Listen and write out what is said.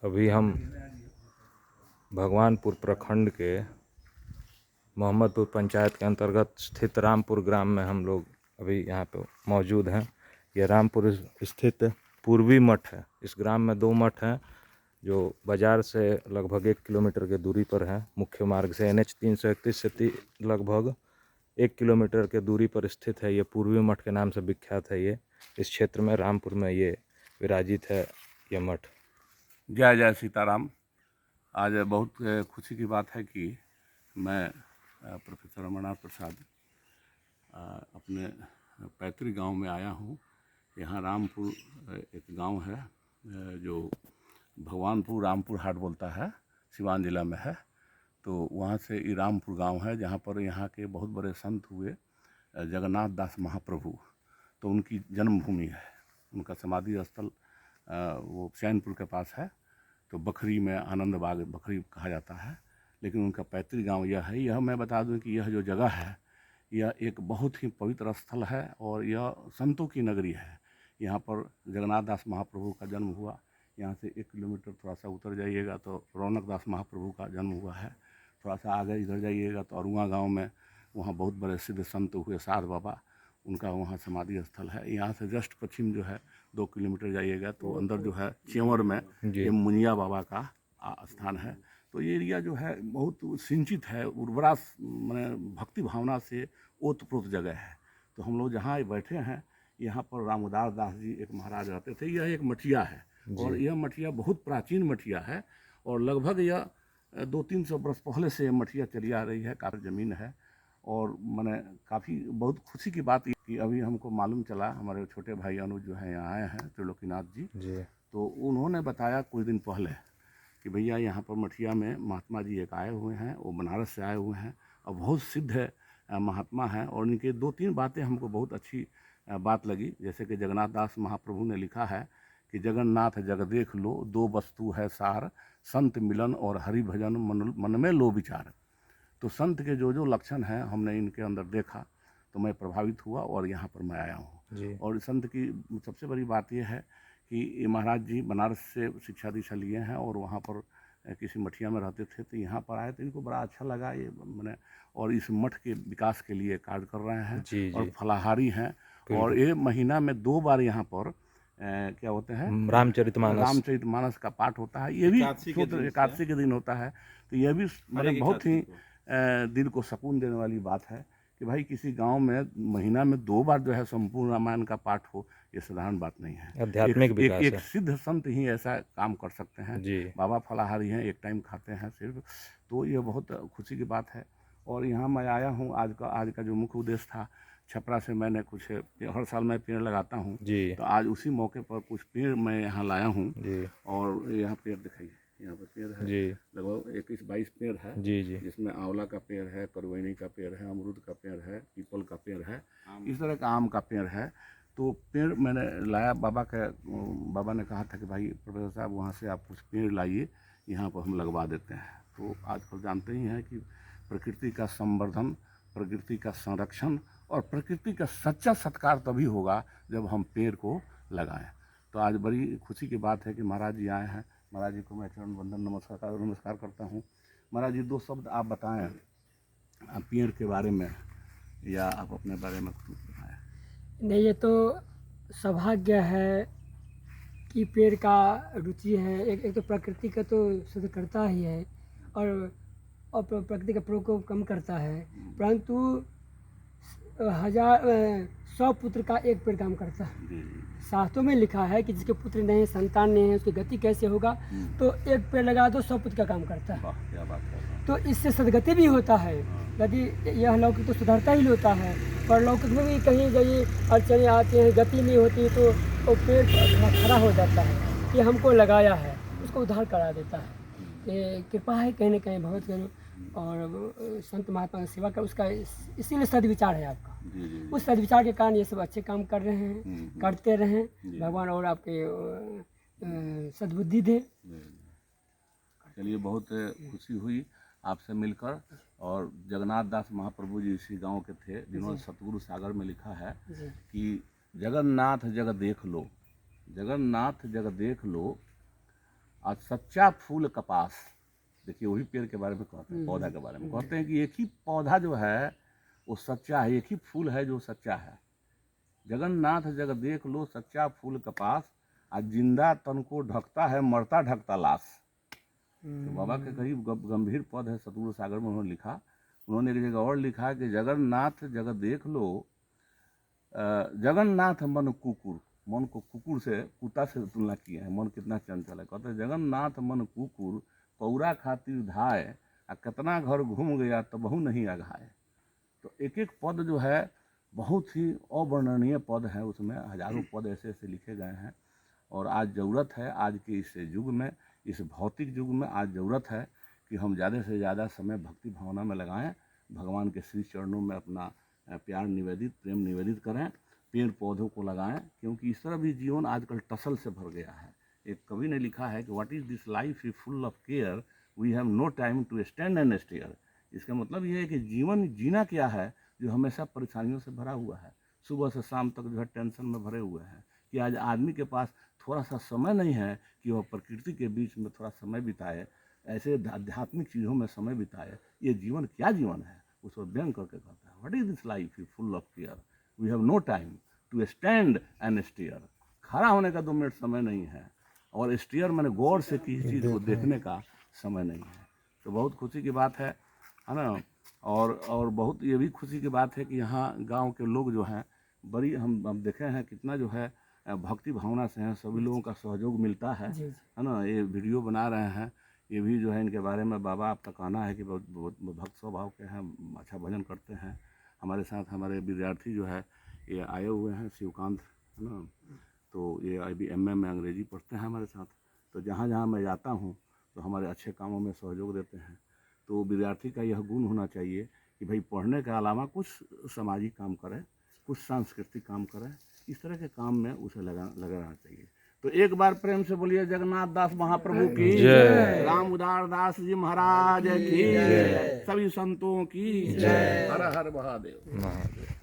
अभी हम भगवानपुर प्रखंड के मोहम्मदपुर पंचायत के अंतर्गत स्थित रामपुर ग्राम में हम लोग अभी यहाँ पे मौजूद हैं। ये रामपुर स्थित पूर्वी मठ है। इस ग्राम में 2 मठ हैं जो बाज़ार से लगभग 1 किलोमीटर की दूरी पर है। मुख्य मार्ग से NH 331 से लगभग 1 किलोमीटर के दूरी पर स्थित है। ये पूर्वी मठ के नाम से विख्यात है। ये इस क्षेत्र में रामपुर में ये विराजित है ये मठ। जय जय सीताराम। आज बहुत खुशी की बात है कि मैं प्रोफेसर अमरनाथ प्रसाद अपने पैतृक गांव में आया हूं। यहाँ रामपुर एक गांव है जो भगवानपुर रामपुर हाट बोलता है, सिवान जिला में है। तो वहाँ से ये रामपुर गांव है जहाँ पर यहाँ के बहुत बड़े संत हुए जगन्नाथ दास महाप्रभु, तो उनकी जन्मभूमि है। उनका समाधि स्थल वो चैनपुर के पास है। तो बखरी में आनंद बाग बखरी कहा जाता है, लेकिन उनका पैतृक गांव यह है। यह मैं बता दूं कि यह जो जगह है यह एक बहुत ही पवित्र स्थल है और यह संतों की नगरी है। यहाँ पर जगन्नाथ दास महाप्रभु का जन्म हुआ। यहाँ से 1 किलोमीटर थोड़ा सा उतर जाइएगा तो रौनक दास महाप्रभु का जन्म हुआ है। थोड़ा सा आगे इधर जाइएगा तो अरुआ गाँव में वहाँ बहुत बड़े सिद्ध संत हुए साध बाबा, उनका वहाँ समाधि स्थल है। यहाँ से जस्ट पश्चिम जो है 2 किलोमीटर जाइएगा तो अंदर जो है चेंवर में ये मुनिया बाबा का स्थान है। तो ये एरिया जो है बहुत सिंचित है, उर्वरा माने भक्ति भावना से ओतप्रोत जगह है। तो हम लोग जहाँ बैठे हैं यहाँ पर रामोदास दास जी एक महाराज रहते थे। यह एक मठिया है और यह मठिया बहुत प्राचीन मठिया है और लगभग यह 200-300 वर्ष पहले से मठिया चली आ रही है। काफ़ी ज़मीन है और मैंने काफ़ी बहुत खुशी की बात कि अभी हमको मालूम चला, हमारे छोटे भाई अनुज जो हैं यहाँ आए हैं, त्रिलोकीनाथ जी, तो उन्होंने बताया कुछ दिन पहले कि भैया यहाँ पर मठिया में महात्मा जी एक आए हुए हैं। वो बनारस से आए हुए हैं और बहुत सिद्ध है महात्मा हैं। और इनके 2-3 बातें हमको बहुत अच्छी बात लगी। जैसे कि जगन्नाथ दास महाप्रभु ने लिखा है कि जगन्नाथ जग देख लो, 2 वस्तु है सार, संत मिलन और हरि भजन मन में लो विचार। तो संत के जो जो लक्षण हैं हमने इनके अंदर देखा तो मैं प्रभावित हुआ और यहाँ पर मैं आया हूँ। और संत की सबसे बड़ी बात यह है कि महाराज जी बनारस से शिक्षा दीक्षा लिए हैं और वहाँ पर किसी मठिया में रहते थे, तो यहाँ पर आए तो इनको बड़ा अच्छा लगा ये मैंने, और इस मठ के विकास के लिए कार्य कर रहे हैं और फलाहारी हैं। और ये महीना में 2 बार यहाँ पर क्या होते हैं, रामचरितमानस का पाठ होता है। ये भी एकादशी के दिन होता है। तो यह भी मतलब बहुत ही दिल को सुकून देने वाली बात है कि भाई किसी गांव में महीना में 2 बार जो है संपूर्ण रामायण का पाठ हो, ये साधारण बात नहीं है। आध्यात्मिक विकास है। एक सिद्ध संत ही ऐसा काम कर सकते हैं। बाबा फलाहारी हैं, एक टाइम खाते हैं सिर्फ। तो ये बहुत खुशी की बात है। और यहाँ मैं आया हूँ, आज का जो मुख्य उद्देश्य था, छपरा से मैंने कुछ, हर साल मैं पेड़ लगाता हूँ, तो आज उसी मौके पर कुछ पेड़ मैं यहाँ लाया हूँ। और यहाँ पेड़ दिखाइए, यहाँ पर पेड़ है लगभग 21-22 पेड़ है जिसमें आंवला का पेड़ है, करवैनी का पेड़ है, अमरूद का पेड़ है, पीपल का पेड़ है, इस तरह का आम का पेड़ है। तो पेड़ मैंने लाया, बाबा ने कहा था कि भाई प्रोफेसर साहब वहाँ से आप कुछ पेड़ लाइए, यहाँ पर हम लगवा देते हैं। तो आजकल जानते ही हैं कि प्रकृति का संवर्धन, प्रकृति का संरक्षण और प्रकृति का सच्चा सत्कार तभी होगा जब हम पेड़ को लगाएं। तो आज बड़ी खुशी की बात है कि महाराज जी आए हैं। महाराज जी को मैं चरण वंदन नमस्कार करता हूँ। महाराज जी 2 शब्द आप बताएं पेड़ के बारे में, या आप अपने बारे में कुछ बताएं। नहीं, ये तो सौभाग्य है कि पेड़ का रुचि है। एक तो प्रकृति का तो शुद्ध करता ही है और प्रकृति का प्रकोप कम करता है, परंतु 100 पुत्र का एक पेड़ काम करता है। शास्त्रों में लिखा है कि जिसके पुत्र नहीं है, संतान नहीं है, उसकी गति कैसे होगा। तो एक पेड़ लगा तो 100 पुत्र का काम करता है। क्या बात है। तो इससे सदगति भी होता है। यदि यह लौकिक तो सुधरता ही होता है, पर लौकिक में भी कहीं कहीं अड़चने आती हैं, गति नहीं होती, तो वो पेड़ खड़ा हो जाता है। ये हमको लगाया है, उसको उद्धार करा देता है। ये कृपा है कहीं ना कहीं बहुत। और संत महात्मा की सेवा कर, उसका इसीलिए सद्विचार है आपका। उस सद्विचार के कारण ये सब अच्छे काम कर रहे हैं, करते रहें भगवान, और आपके सद्बुद्धि दे। चलिए, बहुत खुशी हुई आपसे मिलकर। और जगन्नाथ दास महाप्रभु जी इसी गांव के थे जिन्होंने सतगुरु सागर में लिखा है कि जगन्नाथ जग देख लो, जगन्नाथ जग देख लो, और सच्चा फूल कपास, देखिए वही पेड़ के बारे में कहते हैं, पौधा के बारे में कहते हैं कि एक ही पौधा जो है वो सच्चा है, एक ही फूल है जो सच्चा है। जगन्नाथ जग देख लो सच्चा फूल कपास, आज जिंदा तन को ढकता है मरता ढकता लाश। तो बाबा के कई गंभीर पद है सतगुरु सागर में उन्होंने लिखा। उन्होंने एक जगह और लिखा कि जगन्नाथ जग देख लो, जगन्नाथ मन कुकुर, मन को कुकुर से कुत्ता से तुलना किए हैं, मन कितना चंचल है। कहते हैं जगन्नाथ मन कुकुर कौरा खातिर धाय, आ कितना घर घूम गया तबहू नहीं अघाए। तो एक एक पद जो है बहुत ही अवर्णनीय पद है, उसमें हजारों पद ऐसे ऐसे लिखे गए हैं। और आज ज़रूरत है, आज के इस युग में, इस भौतिक युग में आज ज़रूरत है कि हम ज़्यादा से ज़्यादा समय भक्ति भावना में लगाएं, भगवान के श्री चरणों में अपना प्यार निवेदित, प्रेम निवेदित करें, पेड़ पौधों को लगाएं, क्योंकि इस तरह भी जीवन आजकल टसल से भर गया है। एक कवि ने लिखा है कि what is this life is full of care, we have no time to stand and stare. इसका मतलब ये है कि जीवन जीना क्या है जो हमेशा परेशानियों से भरा हुआ है, सुबह से शाम तक जो है टेंशन में भरे हुए हैं, कि आज आदमी के पास थोड़ा सा समय नहीं है कि वह प्रकृति के बीच में थोड़ा समय बिताए, ऐसे आध्यात्मिक चीज़ों में समय बिताए। ये जीवन क्या जीवन है, उस पर व्यंग करके कहता है what is this life is full of care, we have no time to stand and stare. खड़ा होने का 2 मिनट समय नहीं है, और स्टेयर मैंने गौर से किसी चीज़ को देखने का समय नहीं है। तो बहुत खुशी की बात है ना। और बहुत ये भी खुशी की बात है कि यहाँ गांव के लोग जो हैं बड़ी हम देखे हैं कितना जो है भक्ति भावना से हैं, सभी लोगों का सहयोग मिलता है ना। ये वीडियो बना रहे हैं, ये भी जो है इनके बारे में बाबा आपका कहना है कि बहुत भक्त स्वभाव के हैं, अच्छा भजन करते हैं। हमारे साथ हमारे विद्यार्थी जो है ये आए हुए हैं, शिवकांत है ना, तो ये अभी MM में अंग्रेजी पढ़ते हैं हमारे साथ। तो जहाँ जहाँ मैं जाता हूँ तो हमारे अच्छे कामों में सहयोग देते हैं। तो विद्यार्थी का यह गुण होना चाहिए कि भाई पढ़ने के अलावा कुछ सामाजिक काम करे, कुछ सांस्कृतिक काम करे, इस तरह के काम में उसे लगा रहना चाहिए। तो एक बार प्रेम से बोलिए जगन्नाथ दास महाप्रभु की जय, राम उदार दास जी महाराज की जय, सभी संतों की जय, हर हर महादेव।